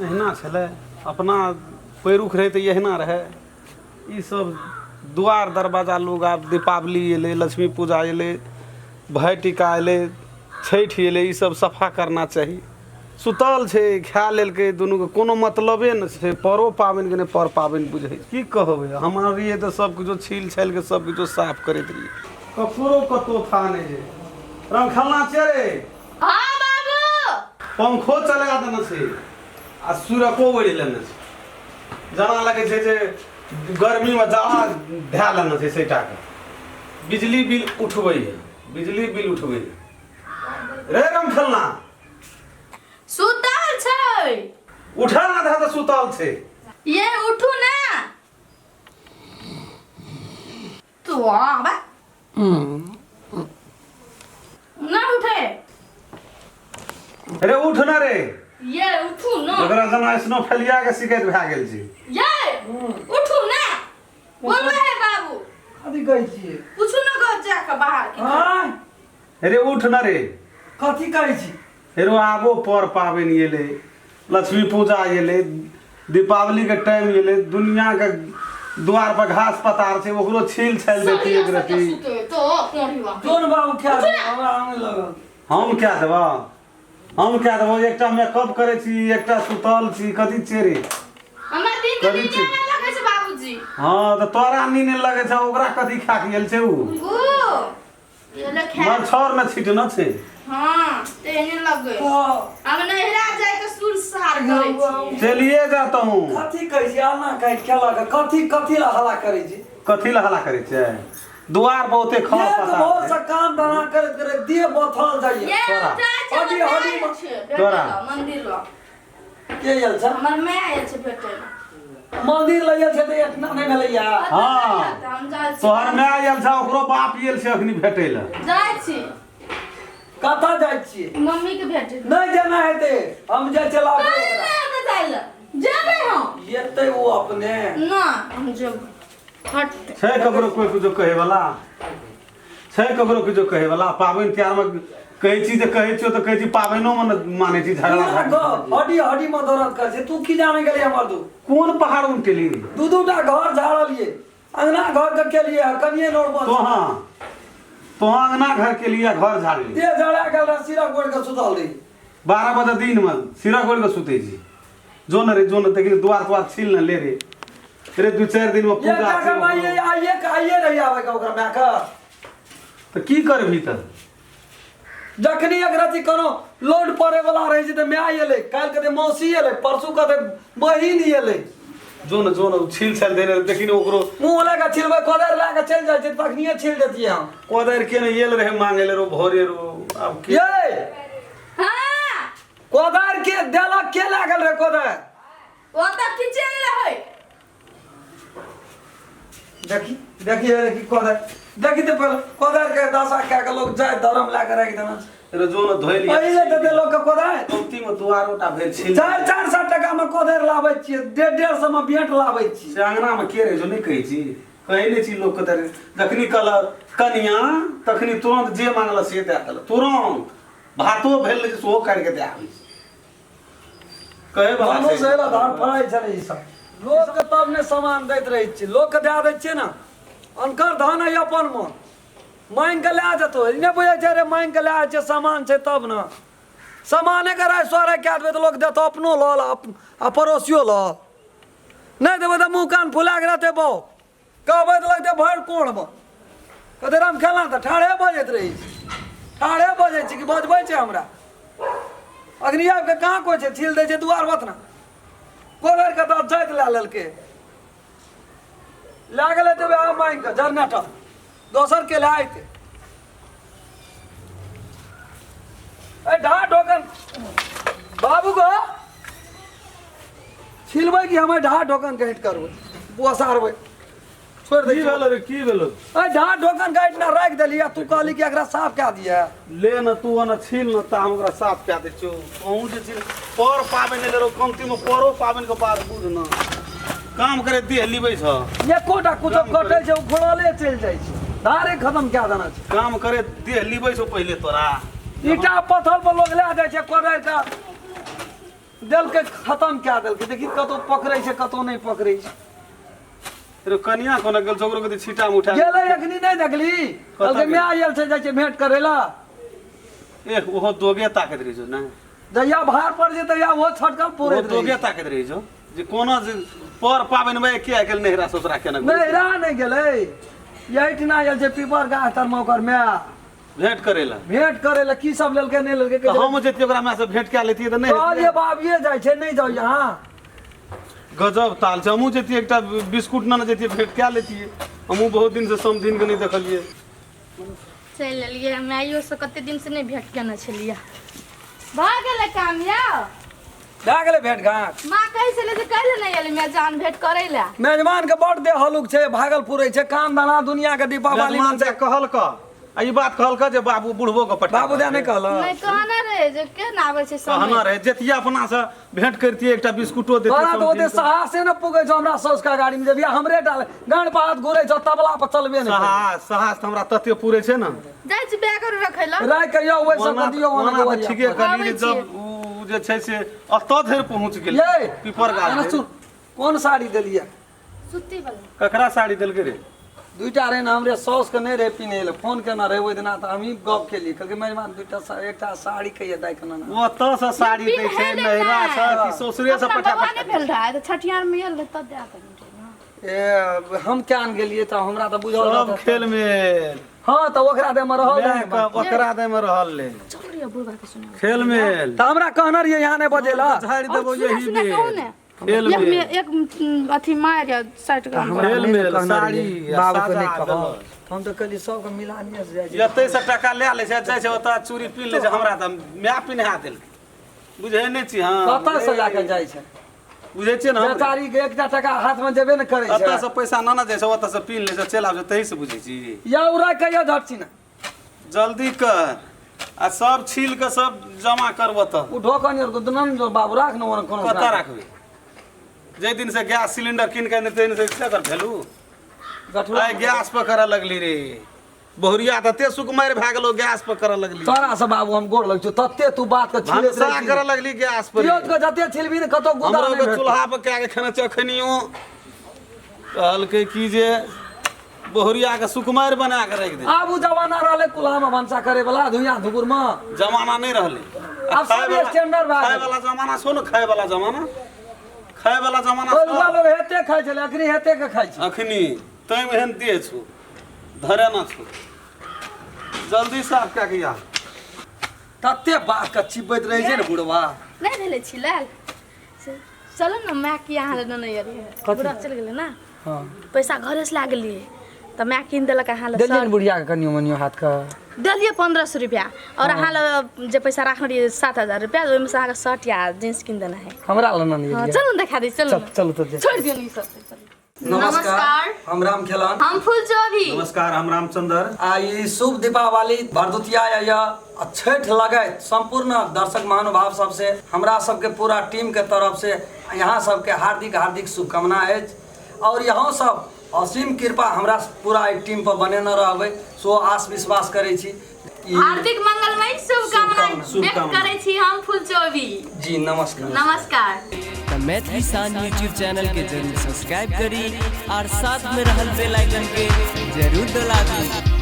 अहिना छलै अपना पैरुख रहे तो यहिना रहे ई सब द्वार दरवाजा लोग आब दीपावली एले लक्ष्मी पूजा एले भाई टीका एले छठि एले ई सब सफा करना चाहिए सुतल छै खा लेलकै दुनू के कोनो मतलबे न छै परो पाबनि के ने पर पाबनि बुझै की कहबै हमर रहिए तऽ सब किछो छील छालि के सब किछो साफ करैत रहिए ककरो कतौ था नहि छै रंगखलना छै रे हां बाबू पंखो चला देने छै आ सूरको ओढ़ि लेने छै जना लगे छै जे गर्मी में जाड़ा धै लेने छै सेटा के बिजली बिल उठबै बिजली बिल उठबै रे रंगखलना सुतल छै उठा ना धा तऽ सुतल छै ये उठू ना तो आबा ना उठे रे उठ ना रे ये उठू ना ओकरा जना स्नो फलिया के शिकायत भए गेल छै ये उठू ना बोलबे है बाबू कथी कहै छियै पूछू ना घर जाके बाहर के हां रे उठ ना रे कथी कहै छी हेरो आबो पर पाबनि एले लक्ष्मी पूजा एले दीपावली के टाइम एले दुनिया के द्वार पर घास पतार छै ओकरो छील छाल देती एक रति तो कोठी बा जोन बाबू क्या हमरा आने लगल हम क्या देबो एकटा मेकअप करे छी एकटा सुतल छी कथी छै रे हमरा दिन के नींद नहीं लगे छै बाबूजी हां त तोरा नींद नहि लगे छै ओकरा कथी खा के गेल छै उ ये ले खा मच्छर में छीट न छै हां तेने लग गए हम नहिरा जाए के सुर सहार करे छी चलिए जाता हूं कथी कहै छी आना कहि खेला के कथी ला हल्ला करै छी कथी ला हल्ला करे छै द्वार बहुते खा ये तो पता बहुत सा काम धना करत करत देह बथल जाइए ये तोरा। हडी तोरा। मंदिर लो के आयल छ हमर माय आयल छै भेटै मंदिर लइल छै त इतना नहि भेलैया हाँ। हम जाय छी तोहर माय आयल छै ओकरो बाप आयल छै अखनी भेटै ला जाय छी कतऽ जाइ छियै मम्मी के भेटै नहीं जाना हेते हम जे चलाबे ओकरा नहीं जाय ला जेबै हम येते वो अपने ना हम जेबै हट छै ककरो कोई कुछो कहे वाला छै ककरो कुछो कहे वाला पाबनि त्योहार में कहै छी तऽ कहै छियो तऽ कहै छी पाबनिओ में मानै छी झगड़ा हड्डी में दर्द कर छै तू की जाने गेली हमर दू कोन पहाड़ उनटेली दू टा घर झाड़लिए अंगना घर के केलिए कनिए नोर बन तो अंगना घर के लिए घर झाड़ी दे झड़ा गेल सिरा गोड़ के सुतल रही 12 बजे दिन में सिरा गोड़ के सुते छी जो न रे जो न लेकिन द्वार छील न ले रे 2-4 दिन में ये पूजा का आइए रही आवे का ओकरा मैं का तो की करबी त जखनी एक रति कोनो लोड पड़े वाला रहे छै त मैं आइले काल के मौसी एले परसू के बहिन एले जो न छील छाल देने लेकिन ओकरो मुंह लगा छिलबे कोदर लाके चल जाय छै तखनिए छिल देतिए हम कोदर के न येल रहे मांगे ले रो भोरे रो अब की ये हां कोदर के देला के लागल रे कोदर ओ त किचन रहै देखी कोदर देखी तो पहले कोदर के दशा क्या के लोग जाय धर्म ला के रख देना रे जो न धोइ लिया पहिले त दे लोग के कोदर पंक्ति में दुआरोटा भेल छील 400 टका में कोदर लाबै छियै 150 में बेंट लाबै छियै से अंगना में के रे जो नहीं कहै छी कहै नहीं छी लोग के तर जखनी कलर कनिया तखनी तुरंत जे मांगल से दे देल तुरंत भातो भेल जे सोहो काट के दे आबै कहे बाबा हमो से ला धान फड़ाई छले ई सब लोग के तब ने सामान दैत रहे छी लोग के दे दै छियै ना अनकर धान है अपन मन मांग के ला जतो ने बुझै छै रे मांग के ला छै सामान छै तब न सामाने के राय सोरे के देबै त लोग देतो अपनो लल आ पड़ोसियो लल नहीं देबै त मुंह कान फुला के रहते बौ कहबै त लगते भर कोण में कते राम खेला त ठाड़े बजैत रही ठाड़े बजै छी कि बजबै छै हमरा अग्नियाब के कहाँ कोई छै छील दै छै दुआर बतना कोदर के तो जाइत ला लेलके ला गेले तबे आ मांग के जरनेटर दोसर के ले आइते ए ढा ढोकन बाबू को छिलबै कि हमें ढा ढोकन काट करबै पोसारबै छोड़ दे की भेलो रे की भेलो ए ढा ढोकन काट ना राख देलिया तू कहली कि एकरा साफ कऽ दिया ले न तू न छील न ता हम ओकरा साफ कऽ दे छौ कहूं जे छील पर पाबनि ले रो कमती में परो पाबनि के बाद बुझ न काम करे देह लिबै छ ये कोटा कुछो कटै छै उखड़ले चल जाइ छै धारे खत्म कऽ देना छै काम करे देह लिबै छौ पहिले तोरा ईटा पत्थर पर लोग ले जाइ छै कोदर का दिल के खत्म क्या दिल के देखी कतो पकड़े छे कतो नहीं पकड़े छे रे कनिया कोना गेल छोकरो के छीटा मुठा गेले एखनी नहीं देखली कहलके मैं आयल छे जाय छे भेंट करेला ए ओहो दोगे ताकत रही जो ना जहिया भार पड़ जेतै या वो छटकल पूरे वो दोगे ताकत रही जो जे कोना जे पर पाबन में के गेल नहिरा ससुरा केना नहीं रा नहीं गेले यही टिना आयल छे पीपर गाछ तर मौकर में भेंट करेला भेंट करेला की सब लेलके नहीं लेलके तो हम जति ओकरा में से भेंट के लेतिए त नहीं कहलिए बाबिए जाय छे नहीं जाओ यहाँ गजब ताल छै हमहू जति एकटा बिस्कुट न जति भेंट के लेतिए हमहू बहुत दिन से समझिन के नहीं देखलिए चल लेलिए माइयो से कते दिन से नहीं भेंट केना छलिए भ गेलै काम या जा गेले भेंट घाट माँ कहि छले जे काल्हि नहीं एली मैं जान भेंट करै ला मेजबान के बर्थडे हलुक छे भागलपुर छे काम दाना दुनिया के दीपावली मेहमान से कहल क आ ई बात कहल क जे बाबू बुढ़बो के पटा बाबू दे नहीं कहला नहीं कहना रे जे के ना आबै छै समय कहना रहे जतिया अपना से भेंट करतिए एकटा बिस्कुटो देतिए तोरा तो ओते साहस से न पुगे छ हमरा सौस का गाड़ी में जब हमरे डाल गांड पात घुरे छ तबला पर चलबे नहीं साहस हमरा तते पूरे छै न जाय छी बैग रखैला राय कहियो ओइ सब दियो ओना ओना त ठीके कहली जब उ जे छै से अत धरि पहुंच गेल ये पीपर गाछ सुन कौन साड़ी देलिए सुत्ती वाला ककरा साड़ी देलकै रे दुईटा रहे ना हमरे सौस के नहीं रहे पीने ले फोन केना रहे ओइ दिना त हम ही गप केली कहलके मेहमान दुईटा एकटा साड़ी कहिए दाई केना ना वो त से साड़ी दै छै नहिरा से कि ससुरे से पटा भगवान भेल रहा त छठियार में एल त दे त ए हम क्या आन गेलिए त हमरा त बुझल सब खेल में हां त ओकरा दे में रहल ओकरा दे में रहल ले चल रे बुढ़वा के सुना खेल में त हमरा कहना रहिए यहाँ नहीं बजेला झाड़ी देबो यही में खेल एक में में एक अथी मार या साइड का खेल में साड़ी बाबू के साजा नहीं कहो देलक। हम तो कहली सब के मिलानिए से जाय एते से टका ले ले छै जाइ छै ओता चूड़ी पीन ले छै हमरा त मैं पिन्हा देल बुझै नै छी हां कतऽ से लाके जाय छै बुझै छियै न बेचारी के एकटा टका हाथ में देबे न करे ओता छै से पैसा न जाइ छै ओता से पीन ले छै चल आब तही से बुझै छी या उरा कहियो झटची ना जल्दी कर आ सब छील के सब जमा करब त उ ढोकन और दुनन जो बाबू राख न कोनो कतऽ राखबे जे दिन से गैस सिलेंडर किन के नै तेन से कर भेलू गठुआ आइ गैस पर करऽ लगली रे बहुरिया तते सुकुमार भए गेलो गैस पर करऽ लगली तोरा से बाबू हम गोड़ लग छु तते तू बात के छिले हमसा करऽ लगली गैस पर पियोत को जते छिलबी न कतो गुदा हमरो नहीं के चूल्हा पर के खाना चखनियो कहलकै की जे बहुरिया के सुकुमार बना के राख दे आब उ जमाना रहले कुल्हा में भंसा करे वाला धुइया धुकुर में जमाना नहीं रहले अब सब स्टैंडर्ड भए खाए गेल वाला जमाना छो न खाए वाला जमाना ओइला लोग हेते खाइ छले अखनी हेते के खाइ छै अखनी तै में हेन दिए छु धरे न छु जल्दी साफ कए के आ तते बात के चिबैत रहे छै न बुढ़वा नहीं भेले छिलाल चलो ना मैं कि यहाँ न नहीं अरे बुढ़ा चल गेले ना हां पैसा घरे से लागलिए त मैं किन देलक अहाँ ले देलियन बुढ़िया के कनियो मनियो हाथ का दिलिए 1500 रुपया और अहाँ ले जे पैसा राखने रहिए 7000 रुपया ओहि में से अहाँ शर्ट या जींस किन देना है हमरा ल न हां चलो देखा दे चलो चलो तो दे छोड़ दियो नहीं सब नमस्कार हम राम खेलान हम फूलचोभी नमस्कार हम रामचंद्र आई शुभ दीपावली भरदुतिया या छठ लगैत संपूर्ण दर्शक महानुभाव सबसे हमरा सबके पूरा टीम के तरफ से यहाँ सबके हार्दिक हार्दिक शुभकामना है और यहाँ सब असीम कृपा हमरा पूरा टीम पर बने न रहबै सो आस विश्वास करै छी हार्दिक मंगलमय शुभकामनाएं व्यक्त करै छी हम फूलचोभी जी नमस्कार नमस्कार मैथिली साँझ यूट्यूब चैनल के जरूर सब्सक्राइब करी और साथ में रहल बेल आइकन के जरूर दबावी।